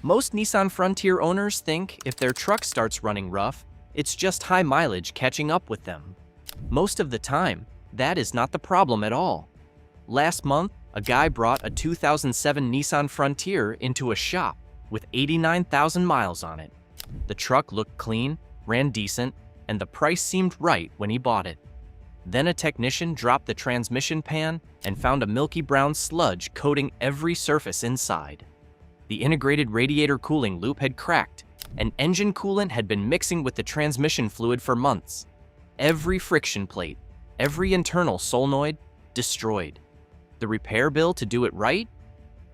Most Nissan Frontier owners think if their truck starts running rough, it's just high mileage catching up with them. Most of the time, that is not the problem at all. Last month, a guy brought a 2007 Nissan Frontier into a shop with 89,000 miles on it. The truck looked clean, ran decent, and the price seemed right when he bought it. Then a technician dropped the transmission pan and found a milky brown sludge coating every surface inside. The integrated radiator cooling loop had cracked, and engine coolant had been mixing with the transmission fluid for months. Every friction plate, every internal solenoid, destroyed. The repair bill to do it right?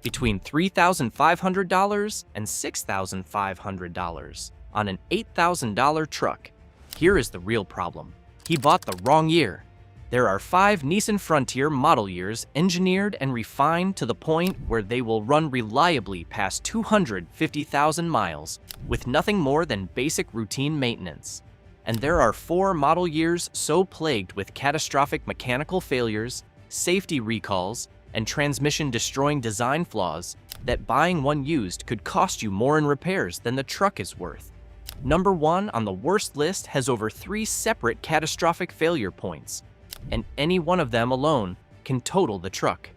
Between $3,500 and $6,500 on an $8,000 truck. Here is the real problem. He bought the wrong year. There are 5 Nissan Frontier model years engineered and refined to the point where they will run reliably past 250,000 miles with nothing more than basic routine maintenance. And there are 4 model years so plagued with catastrophic mechanical failures, safety recalls, and transmission-destroying design flaws that buying one used could cost you more in repairs than the truck is worth. Number 1 on the worst list has over 3 separate catastrophic failure points, and any one of them alone can total the truck.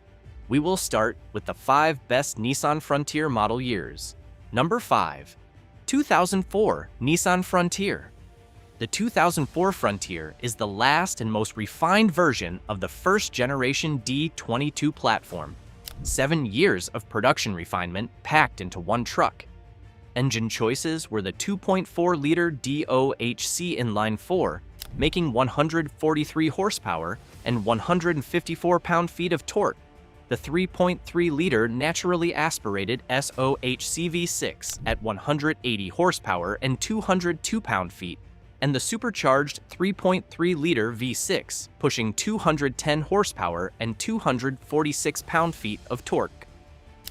We will start with the 5 best Nissan Frontier model years. Number 5. 2004 Nissan Frontier. The 2004 Frontier is the last and most refined version of the first-generation D22 platform. 7 years of production refinement packed into one truck. Engine choices were the 2.4-liter DOHC inline-4, making 143 horsepower and 154 pound-feet of torque, the 3.3-liter naturally aspirated SOHC V6 at 180 horsepower and 202 pound-feet, and the supercharged 3.3-liter V6, pushing 210 horsepower and 246 pound-feet of torque.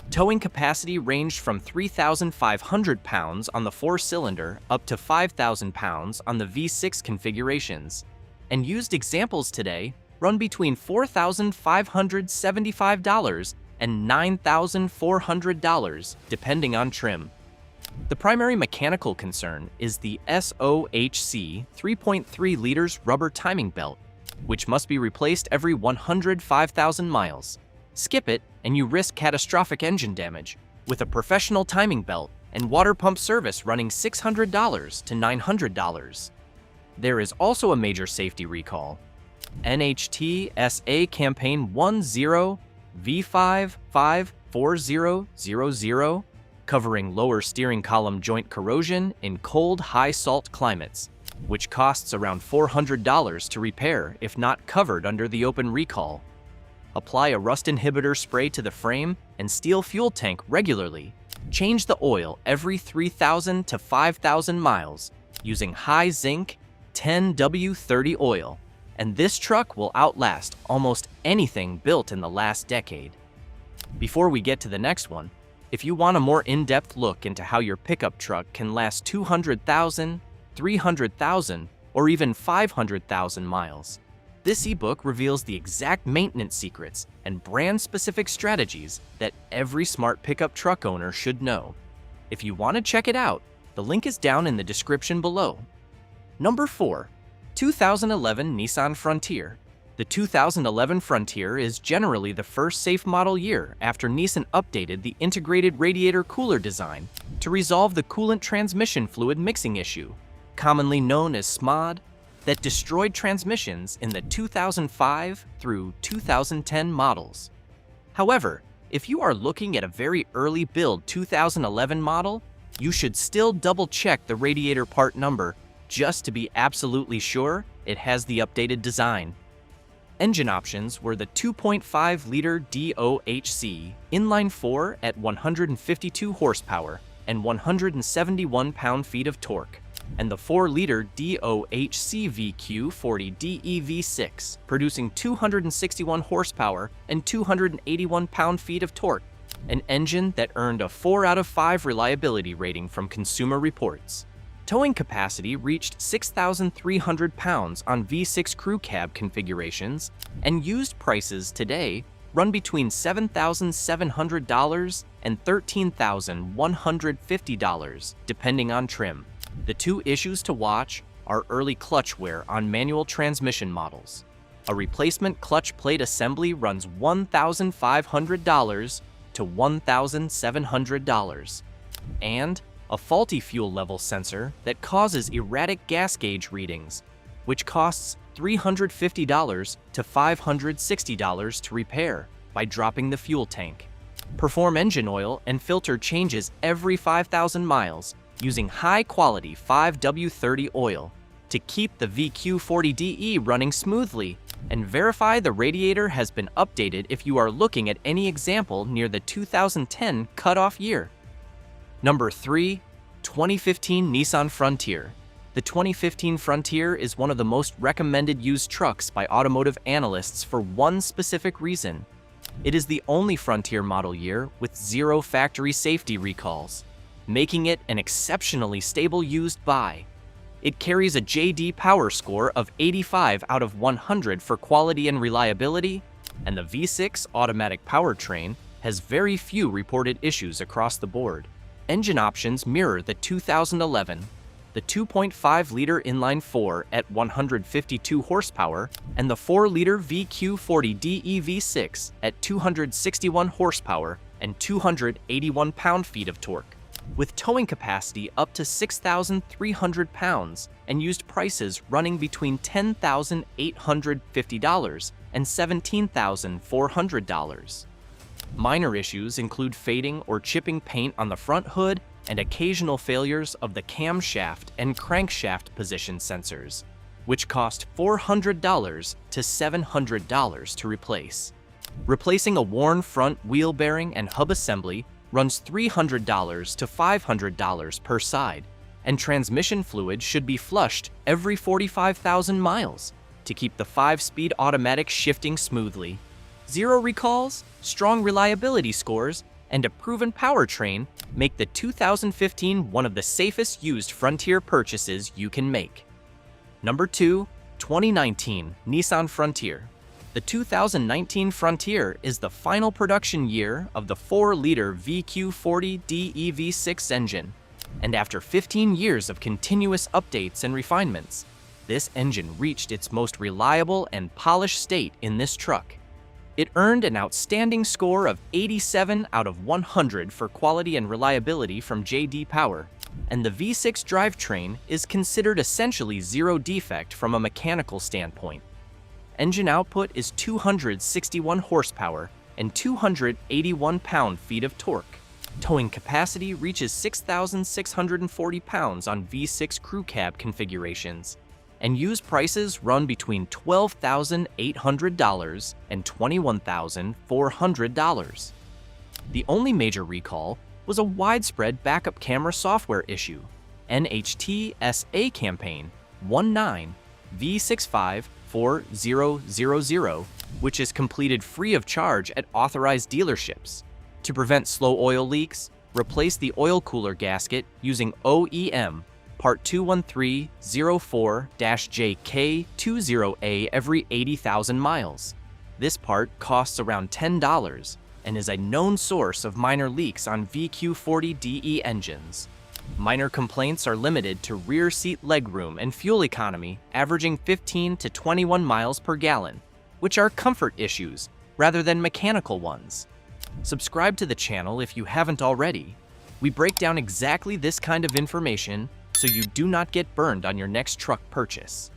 Towing capacity ranged from 3,500 pounds on the 4-cylinder up to 5,000 pounds on the V6 configurations, and used examples today run between $4,575 and $9,400, depending on trim. The primary mechanical concern is the SOHC 3.3 liters rubber timing belt, which must be replaced every 105,000 miles. Skip it, and you risk catastrophic engine damage, with a professional timing belt and water pump service running $600 to $900. There is also a major safety recall. NHT SA Campaign 10 V554000, covering lower steering column joint corrosion in cold, high-salt climates, which costs around $400 to repair if not covered under the open recall. Apply a rust inhibitor spray to the frame and steel fuel tank regularly. Change the oil every 3,000 to 5,000 miles using high zinc 10W30 oil, and this truck will outlast almost anything built in the last decade. Before we get to the next one, if you want a more in-depth look into how your pickup truck can last 200,000, 300,000, or even 500,000 miles, this ebook reveals the exact maintenance secrets and brand-specific strategies that every smart pickup truck owner should know. If you want to check it out, the link is down in the description below. Number 4. 2011 Nissan Frontier. The 2011 Frontier is generally the first safe model year after Nissan updated the integrated radiator cooler design to resolve the coolant transmission fluid mixing issue, commonly known as SMOD, that destroyed transmissions in the 2005 through 2010 models. However, if you are looking at a very early build 2011 model, you should still double-check the radiator part number just to be absolutely sure it has the updated design. Engine options were the 2.5-liter DOHC inline-4 at 152 horsepower and 171 pound-feet of torque, and the 4-liter DOHC VQ40 DEV6, producing 261 horsepower and 281 pound-feet of torque, an engine that earned a 4 out of 5 reliability rating from Consumer Reports. Towing capacity reached 6,300 pounds on V6 crew cab configurations, and used prices today run between $7,700 and $13,150, depending on trim. The two issues to watch are early clutch wear on manual transmission models. A replacement clutch plate assembly runs $1,500 to $1,700, and a faulty fuel level sensor that causes erratic gas gauge readings, which costs $350 to $560 to repair by dropping the fuel tank. Perform engine oil and filter changes every 5,000 miles using high-quality 5W30 oil to keep the VQ40DE running smoothly, and verify the radiator has been updated if you are looking at any example near the 2010 cutoff year. Number 3. 2015 Nissan Frontier. The 2015 Frontier is one of the most recommended used trucks by automotive analysts for one specific reason. It is the only Frontier model year with 0 factory safety recalls, making it an exceptionally stable used buy. It carries a J.D. Power score of 85 out of 100 for quality and reliability, and the V6 automatic powertrain has very few reported issues across the board. Engine options mirror the 2011, the 2.5-liter inline-4 at 152 horsepower, and the 4-liter VQ40DE V6 at 261 horsepower and 281 pound-feet of torque, with towing capacity up to 6,300 pounds and used prices running between $10,850 and $17,400. Minor issues include fading or chipping paint on the front hood and occasional failures of the camshaft and crankshaft position sensors, which cost $400 to $700 to replace. Replacing a worn front wheel bearing and hub assembly runs $300 to $500 per side, and transmission fluid should be flushed every 45,000 miles to keep the 5-speed automatic shifting smoothly. 0 recalls, strong reliability scores, and a proven powertrain make the 2015 one of the safest used Frontier purchases you can make. Number 2. 2019 Nissan Frontier. The 2019 Frontier is the final production year of the 4-liter VQ40DE V6 engine, and after 15 years of continuous updates and refinements, this engine reached its most reliable and polished state in this truck. It earned an outstanding score of 87 out of 100 for quality and reliability from J.D. Power, and the V6 drivetrain is considered essentially 0 defect from a mechanical standpoint. Engine output is 261 horsepower and 281 pound-feet of torque. Towing capacity reaches 6,640 pounds on V6 crew cab configurations, and used prices run between $12,800 and $21,400. The only major recall was a widespread backup camera software issue, NHTSA campaign 19V654000, which is completed free of charge at authorized dealerships. To prevent slow oil leaks, replace the oil cooler gasket using OEM Part 21304-JK20A every 80,000 miles. This part costs around $10 and is a known source of minor leaks on VQ40DE engines. Minor complaints are limited to rear seat legroom and fuel economy, averaging 15 to 21 miles per gallon, which are comfort issues rather than mechanical ones. Subscribe to the channel if you haven't already. We break down exactly this kind of information so you do not get burned on your next truck purchase.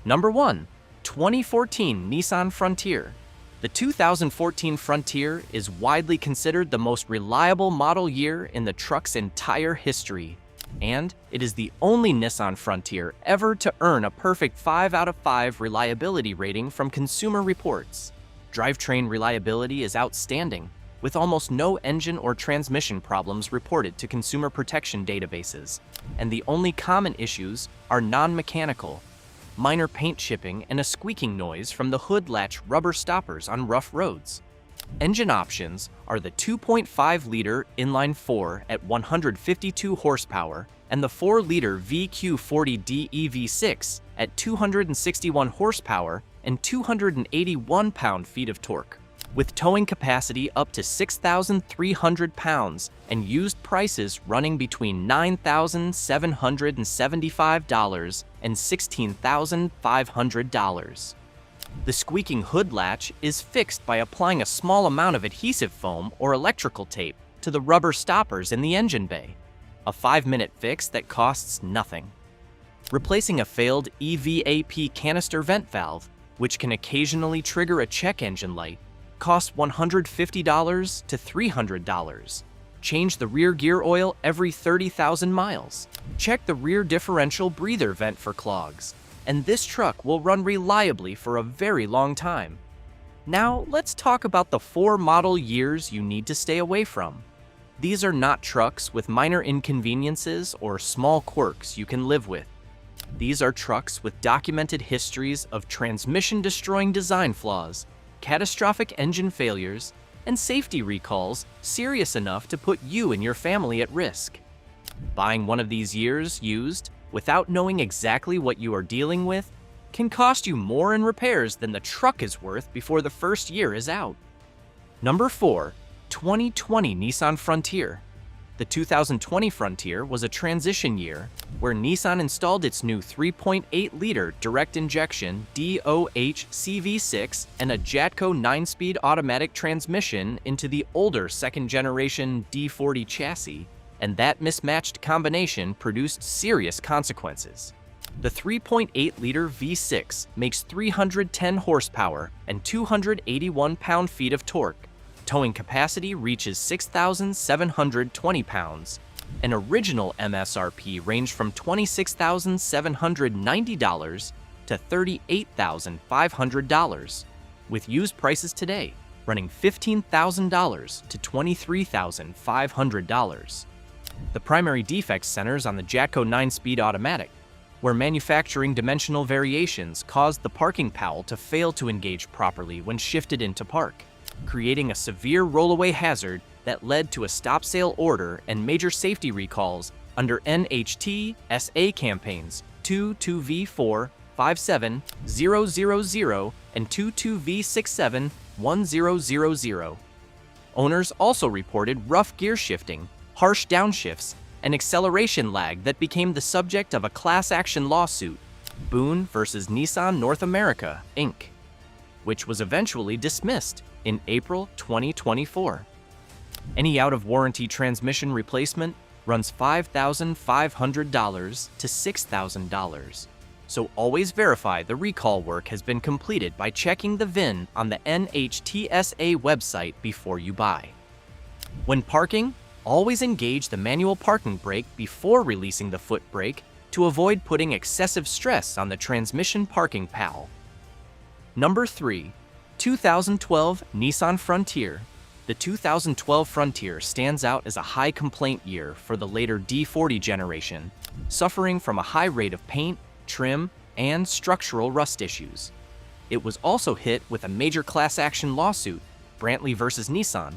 Number 1. 2014 Nissan Frontier. The 2014 Frontier is widely considered the most reliable model year in the truck's entire history, and it is the only Nissan Frontier ever to earn a perfect 5 out of 5 reliability rating from Consumer Reports. Drivetrain reliability is outstanding, with almost no engine or transmission problems reported to consumer protection databases, and the only common issues are non-mechanical, minor paint chipping and a squeaking noise from the hood latch rubber stoppers on rough roads. Engine options are the 2.5-liter inline-4 at 152 horsepower and the 4-liter VQ40DE V6 at 261 horsepower and 281 pound-feet of torque. with towing capacity up to 6,300 pounds and used prices running between $9,775 and $16,500. The squeaking hood latch is fixed by applying a small amount of adhesive foam or electrical tape to the rubber stoppers in the engine bay, a 5-minute fix that costs nothing. Replacing a failed EVAP canister vent valve, which can occasionally trigger a check engine light, costs $150 to $300. Change the rear gear oil every 30,000 miles. Check the rear differential breather vent for clogs, and this truck will run reliably for a very long time. Now, let's talk about the 4 model years you need to stay away from. These are not trucks with minor inconveniences or small quirks you can live with. These are trucks with documented histories of transmission-destroying design flaws, catastrophic engine failures, and safety recalls serious enough to put you and your family at risk. Buying one of these years used without knowing exactly what you are dealing with can cost you more in repairs than the truck is worth before the first year is out. Number 4. 2020 Nissan Frontier. The 2020 Frontier was a transition year where Nissan installed its new 3.8-liter direct injection DOHC V6 and a Jatco 9-speed automatic transmission into the older second-generation D40 chassis, and that mismatched combination produced serious consequences. The 3.8-liter V6 makes 310 horsepower and 281 pound-feet of torque. Towing capacity reaches 6,720 pounds. An original MSRP ranged from $26,790 to $38,500, with used prices today running $15,000 to $23,500. The primary defect centers on the Jatco 9-speed automatic, where manufacturing dimensional variations caused the parking powel to fail to engage properly when shifted into park, creating a severe rollaway hazard that led to a stop sale order and major safety recalls under NHT SA campaigns 22V4 57000 and 22V67 1000. Owners also reported rough gear shifting, harsh downshifts, and acceleration lag that became the subject of a class action lawsuit, Boone versus Nissan North America, Inc., which was eventually dismissed in April 2024. Any out-of-warranty transmission replacement runs $5,500 to $6,000, so always verify the recall work has been completed by checking the VIN on the NHTSA website before you buy. When parking, always engage the manual parking brake before releasing the foot brake to avoid putting excessive stress on the transmission parking powel. Number 3. 2012 Nissan Frontier. The 2012 Frontier stands out as a high complaint year for the later D40 generation, suffering from a high rate of paint, trim, and structural rust issues. It was also hit with a major class action lawsuit, Brantley versus Nissan,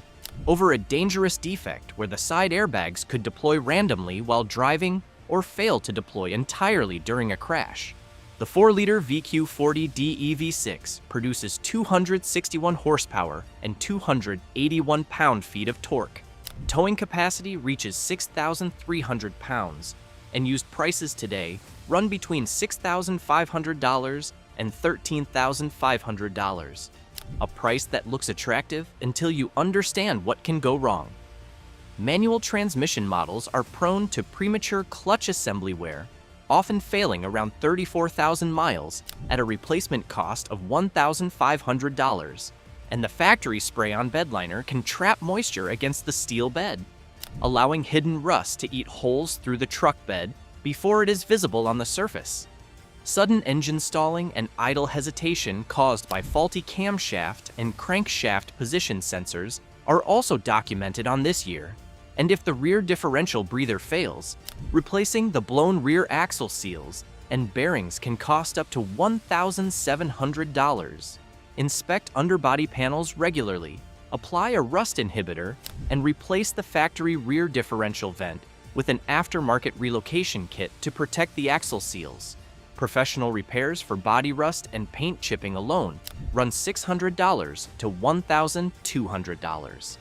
over a dangerous defect where the side airbags could deploy randomly while driving or fail to deploy entirely during a crash. The 4-liter VQ40 DEV6 produces 261 horsepower and 281 pound-feet of torque. Towing capacity reaches 6,300 pounds, and used prices today run between $6,500 and $13,500. A price that looks attractive until you understand what can go wrong. Manual transmission models are prone to premature clutch assembly wear, often failing around 34,000 miles at a replacement cost of $1,500, and the factory spray-on bed liner can trap moisture against the steel bed, allowing hidden rust to eat holes through the truck bed before it is visible on the surface. Sudden engine stalling and idle hesitation caused by faulty camshaft and crankshaft position sensors are also documented on this year. And if the rear differential breather fails, replacing the blown rear axle seals and bearings can cost up to $1,700. Inspect underbody panels regularly, apply a rust inhibitor, and replace the factory rear differential vent with an aftermarket relocation kit to protect the axle seals. Professional repairs for body rust and paint chipping alone run $600 to $1,200.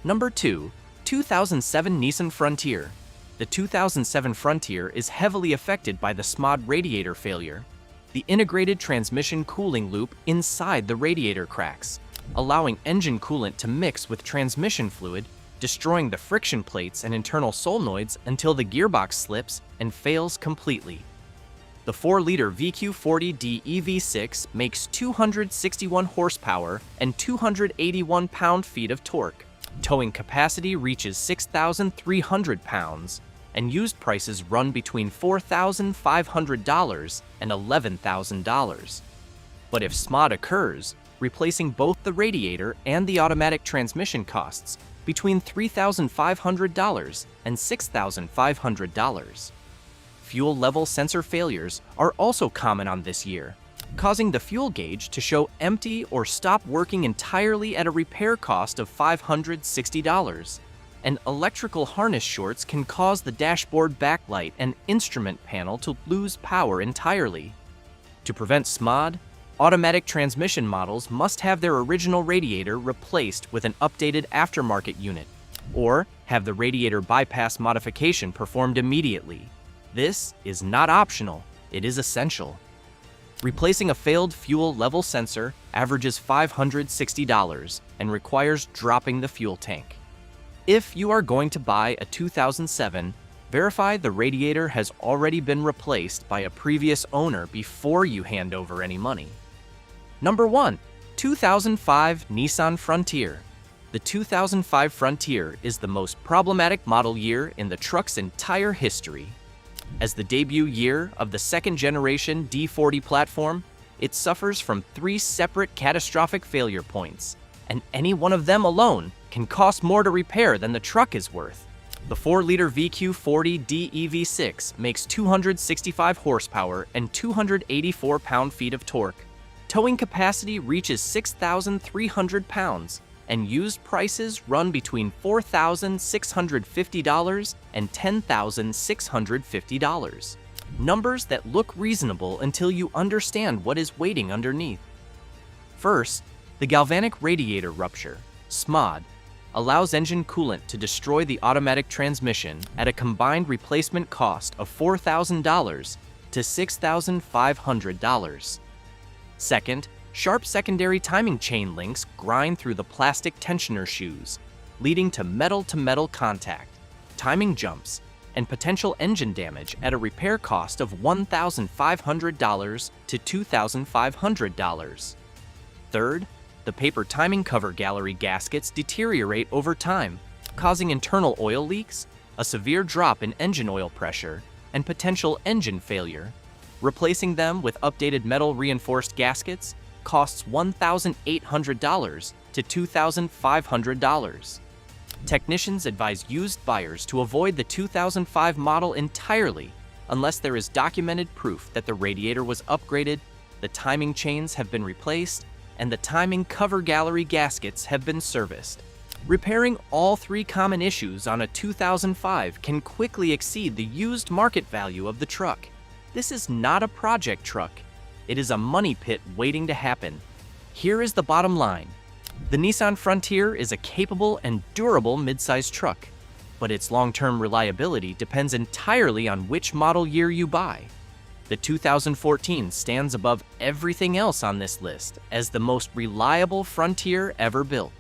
Number 2. 2007 Nissan Frontier. The 2007 Frontier is heavily affected by the SMOD radiator failure. The integrated transmission cooling loop inside the radiator cracks, allowing engine coolant to mix with transmission fluid, destroying the friction plates and internal solenoids until the gearbox slips and fails completely. The 4-liter VQ40D EV6 makes 261 horsepower and 281 pound-feet of torque. Towing capacity reaches 6,300 pounds, and used prices run between $4,500 and $11,000. But if SMOD occurs, replacing both the radiator and the automatic transmission costs between $3,500 and $6,500. Fuel level sensor failures are also common on this year, causing the fuel gauge to show empty or stop working entirely at a repair cost of $560. And electrical harness shorts can cause the dashboard backlight and instrument panel to lose power entirely. To prevent SMOD, automatic transmission models must have their original radiator replaced with an updated aftermarket unit, or have the radiator bypass modification performed immediately. This is not optional, it is essential. Replacing a failed fuel level sensor averages $560 and requires dropping the fuel tank. If you are going to buy a 2007, verify the radiator has already been replaced by a previous owner before you hand over any money. Number 1. 2005 Nissan Frontier. The 2005 Frontier is the most problematic model year in the truck's entire history. As the debut year of the second-generation D40 platform, it suffers from 3 separate catastrophic failure points, and any one of them alone can cost more to repair than the truck is worth. The 4-liter VQ40D EV6 makes 265 horsepower and 284 pound-feet of torque. Towing capacity reaches 6,300 pounds, and used prices run between $4,650 and $10,650. Numbers that look reasonable until you understand what is waiting underneath. First, the galvanic radiator rupture, SMOD, allows engine coolant to destroy the automatic transmission at a combined replacement cost of $4,000 to $6,500. Second, sharp secondary timing chain links grind through the plastic tensioner shoes, leading to metal-to-metal contact, timing jumps, and potential engine damage at a repair cost of $1,500 to $2,500. Third, the paper timing cover gallery gaskets deteriorate over time, causing internal oil leaks, a severe drop in engine oil pressure, and potential engine failure. Replacing them with updated metal reinforced gaskets costs $1,800 to $2,500. Technicians advise used buyers to avoid the 2005 model entirely unless there is documented proof that the radiator was upgraded, the timing chains have been replaced, and the timing cover gallery gaskets have been serviced. Repairing all 3 common issues on a 2005 can quickly exceed the used market value of the truck. This is not a project truck. It is a money pit waiting to happen. Here is the bottom line. The Nissan Frontier is a capable and durable midsize truck, but its long-term reliability depends entirely on which model year you buy. The 2014 stands above everything else on this list as the most reliable Frontier ever built.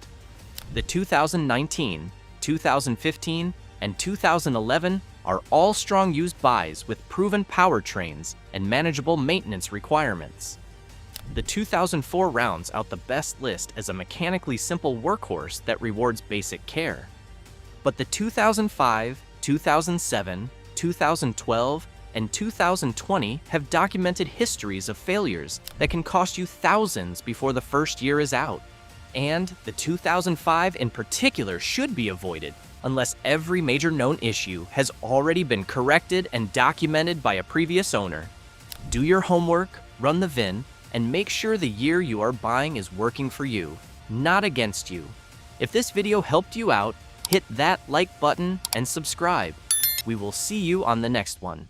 The 2019, 2015, and 2011 are all strong used buys with proven powertrains and manageable maintenance requirements. The 2004 rounds out the best list as a mechanically simple workhorse that rewards basic care. But the 2005, 2007, 2012, and 2020 have documented histories of failures that can cost you thousands before the first year is out. And the 2005 in particular should be avoided unless every major known issue has already been corrected and documented by a previous owner. Do your homework, run the VIN, and make sure the year you are buying is working for you, not against you. If this video helped you out, hit that like button and subscribe. We will see you on the next one.